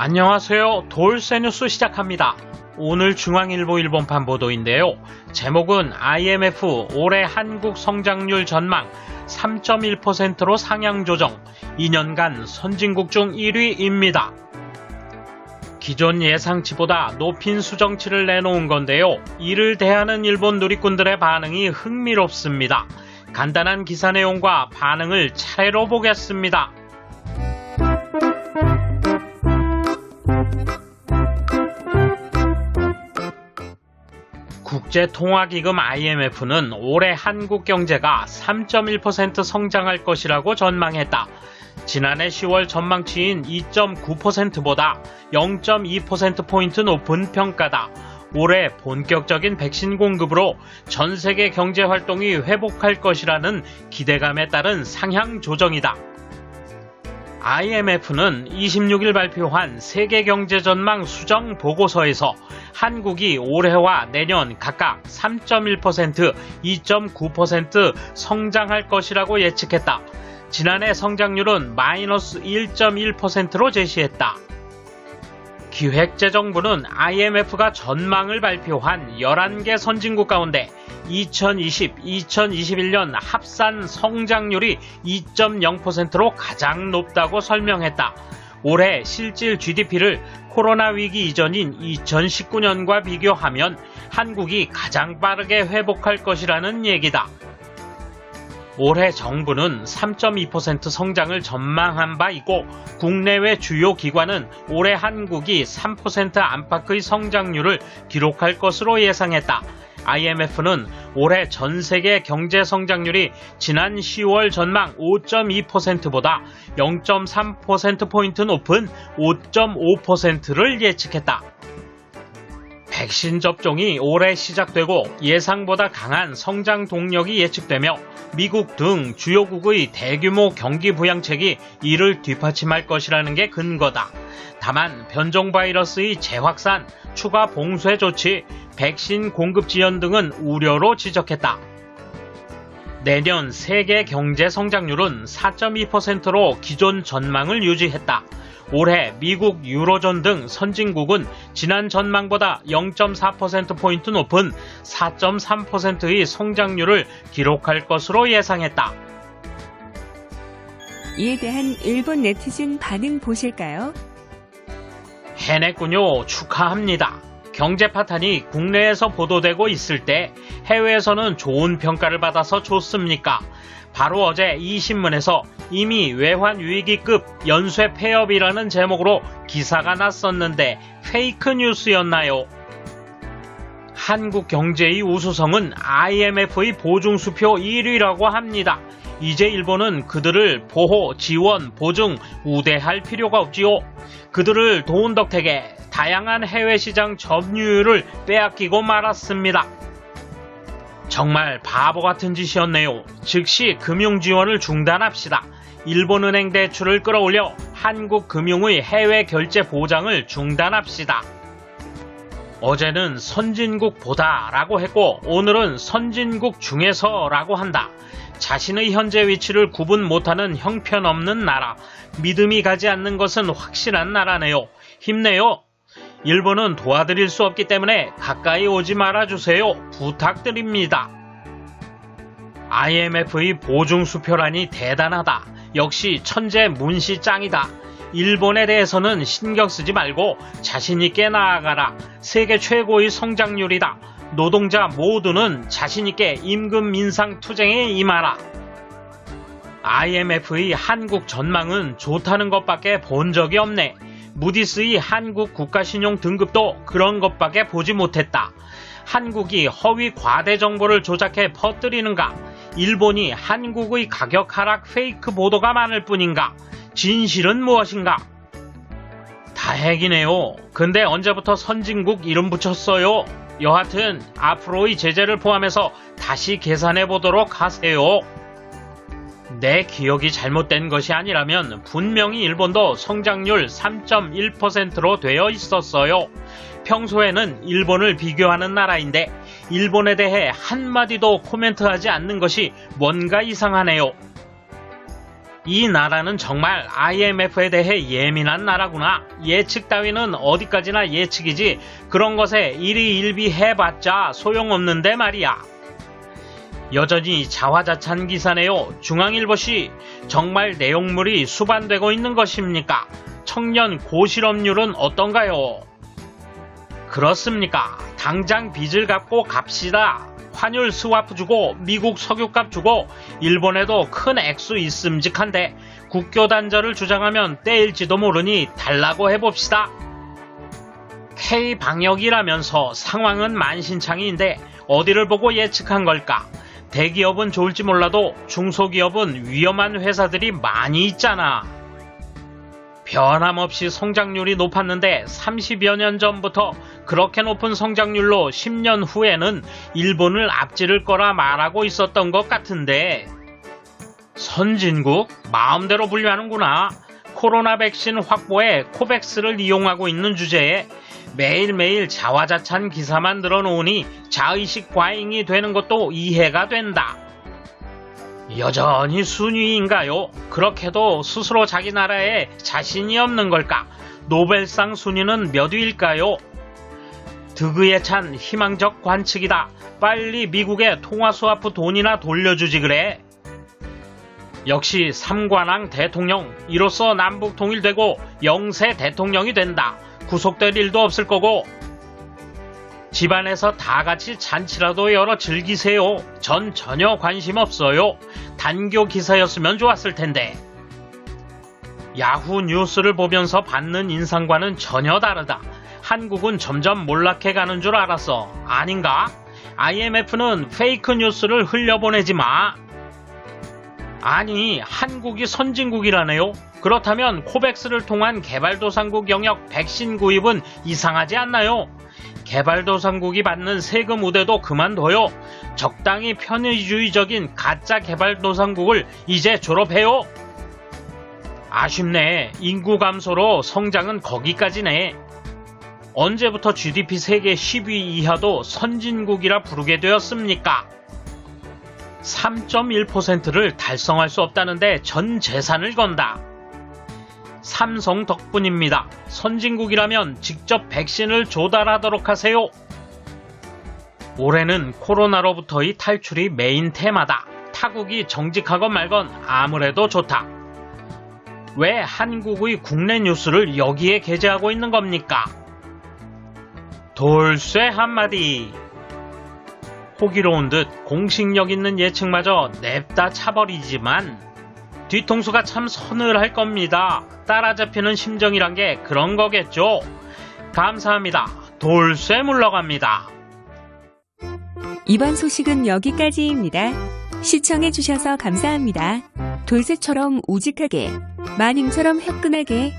안녕하세요. 돌쇠뉴스 시작합니다. 오늘 중앙일보 일본판 보도인데요. 제목은 IMF 올해 한국 성장률 전망 3.1%로 상향 조정, 2년간 선진국 중 1위입니다. 기존 예상치보다 높인 수정치를 내놓은 건데요. 이를 대하는 일본 누리꾼들의 반응이 흥미롭습니다. 간단한 기사 내용과 반응을 차례로 보겠습니다. 국제통화기금 IMF는 올해 한국 경제가 3.1% 성장할 것이라고 전망했다. 지난해 10월 전망치인 2.9%보다 0.2%포인트 높은 평가다. 올해 본격적인 백신 공급으로 전 세계 경제 활동이 회복할 것이라는 기대감에 따른 상향 조정이다. IMF는 26일 발표한 세계 경제 전망 수정 보고서에서 한국이 올해와 내년 각각 3.1%, 2.9% 성장할 것이라고 예측했다. 지난해 성장률은 마이너스 1.1%로 제시했다. 기획재정부는 IMF가 전망을 발표한 11개 선진국 가운데 2020-2021년 합산 성장률이 2.0%로 가장 높다고 설명했다. 올해 실질 GDP를 코로나 위기 이전인 2019년과 비교하면 한국이 가장 빠르게 회복할 것이라는 얘기다. 올해 정부는 3.2% 성장을 전망한 바 있고 국내외 주요 기관은 올해 한국이 3% 안팎의 성장률을 기록할 것으로 예상했다. IMF는 올해 전 세계 경제 성장률이 지난 10월 전망 5.2%보다 0.3%포인트 높은 5.5%를 예측했다. 백신 접종이 올해 시작되고 예상보다 강한 성장 동력이 예측되며 미국 등 주요국의 대규모 경기 부양책이 이를 뒷받침할 것이라는 게 근거다. 다만 변종 바이러스의 재확산, 추가 봉쇄 조치, 백신 공급 지연 등은 우려로 지적했다. 내년 세계 경제 성장률은 4.2%로 기존 전망을 유지했다. 올해 미국, 유로존 등 선진국은 지난 전망보다 0.4%포인트 높은 4.3%의 성장률을 기록할 것으로 예상했다. 이에 대한 일본 네티즌 반응 보실까요? 해냈군요. 축하합니다. 경제 파탄이 국내에서 보도되고 있을 때 해외에서는 좋은 평가를 받아서 좋습니까? 바로 어제 이 신문에서 이미 외환 위기급 연쇄 폐업이라는 제목으로 기사가 났었는데 페이크 뉴스였나요? 한국 경제의 우수성은 IMF의 보증수표 1위라고 합니다. 이제 일본은 그들을 보호, 지원, 보증, 우대할 필요가 없지요. 그들을 도운 덕택에 다양한 해외 시장 점유율을 빼앗기고 말았습니다. 정말 바보 같은 짓이었네요. 즉시 금융 지원을 중단합시다. 일본은행 대출을 끌어올려 한국 금융의 해외 결제 보장을 중단합시다. 어제는 선진국보다 라고 했고 오늘은 선진국 중에서 라고 한다. 자신의 현재 위치를 구분 못하는 형편없는 나라, 믿음이 가지 않는 것은 확실한 나라네요. 힘내요. 일본은 도와드릴 수 없기 때문에 가까이 오지 말아주세요. 부탁드립니다. IMF의 보증수표라니 대단하다. 역시 천재 문씨 짱이다. 일본에 대해서는 신경 쓰지 말고 자신있게 나아가라. 세계 최고의 성장률이다. 노동자 모두는 자신있게 임금 인상 투쟁에 임하라. IMF의 한국 전망은 좋다는 것밖에 본 적이 없네. 무디스의 한국 국가신용 등급도 그런 것밖에 보지 못했다. 한국이 허위 과대 정보를 조작해 퍼뜨리는가? 일본이 한국의 가격 하락 페이크 보도가 많을 뿐인가? 진실은 무엇인가? 다행이네요. 근데 언제부터 선진국 이름 붙였어요? 여하튼 앞으로의 제재를 포함해서 다시 계산해 보도록 하세요. 내 기억이 잘못된 것이 아니라면 분명히 일본도 성장률 3.1%로 되어 있었어요. 평소에는 일본을 비교하는 나라인데 일본에 대해 한마디도 코멘트하지 않는 것이 뭔가 이상하네요. 이 나라는 정말 IMF에 대해 예민한 나라구나. 예측 따위는 어디까지나 예측이지 그런 것에 일희일비해봤자 소용없는데 말이야. 여전히 자화자찬 기사네요. 중앙일보시 정말 내용물이 수반되고 있는 것입니까? 청년 고실업률은 어떤가요? 그렇습니까? 당장 빚을 갚고 갑시다. 환율 스와프 주고 미국 석유값 주고 일본에도 큰 액수 있음직한데 국교 단절을 주장하면 떼일지도 모르니 달라고 해봅시다. K방역이라면서 상황은 만신창이인데 어디를 보고 예측한 걸까? 대기업은 좋을지 몰라도 중소기업은 위험한 회사들이 많이 있잖아. 변함없이 성장률이 높았는데 30여 년 전부터 그렇게 높은 성장률로 10년 후에는 일본을 앞지를 거라 말하고 있었던 것 같은데 선진국? 마음대로 분류하는구나. 코로나 백신 확보에 코백스를 이용하고 있는 주제에 매일매일 자화자찬 기사만 들어놓으니 자의식 과잉이 되는 것도 이해가 된다. 여전히 순위인가요? 그렇게도 스스로 자기 나라에 자신이 없는 걸까? 노벨상 순위는 몇 위일까요? 득의에 찬 희망적 관측이다. 빨리 미국에 통화스와프 돈이나 돌려주지 그래. 역시 삼관왕 대통령, 이로써 남북 통일되고 영세 대통령이 된다. 구속될 일도 없을 거고. 집안에서 다 같이 잔치라도 열어 즐기세요. 전 전혀 관심 없어요. 단교 기사였으면 좋았을 텐데. 야후 뉴스를 보면서 받는 인상과는 전혀 다르다. 한국은 점점 몰락해가는 줄 알았어. 아닌가? IMF는 페이크 뉴스를 흘려보내지 마. 아니, 한국이 선진국이라네요. 그렇다면 코백스를 통한 개발도상국 영역 백신 구입은 이상하지 않나요? 개발도상국이 받는 세금 우대도 그만둬요. 적당히 편의주의적인 가짜 개발도상국을 이제 졸업해요. 아쉽네. 인구 감소로 성장은 거기까지네. 언제부터 GDP 세계 10위 이하도 선진국이라 부르게 되었습니까? 3.1%를 달성할 수 없다는데 전 재산을 건다. 삼성 덕분입니다. 선진국이라면 직접 백신을 조달하도록 하세요. 올해는 코로나로부터의 탈출이 메인 테마다. 타국이 정직하건 말건 아무래도 좋다. 왜 한국의 국내 뉴스를 여기에 게재하고 있는 겁니까? 돌쇠 한마디. 호기로운 듯 공식력 있는 예측마저 냅다 차버리지만 뒤통수가 참 서늘할 겁니다. 따라잡히는 심정이란 게 그런 거겠죠. 감사합니다. 돌쇠 물러갑니다. 이번 소식은 여기까지입니다. 시청해주셔서 감사합니다. 돌쇠처럼 우직하게, 마님처럼 화끈하게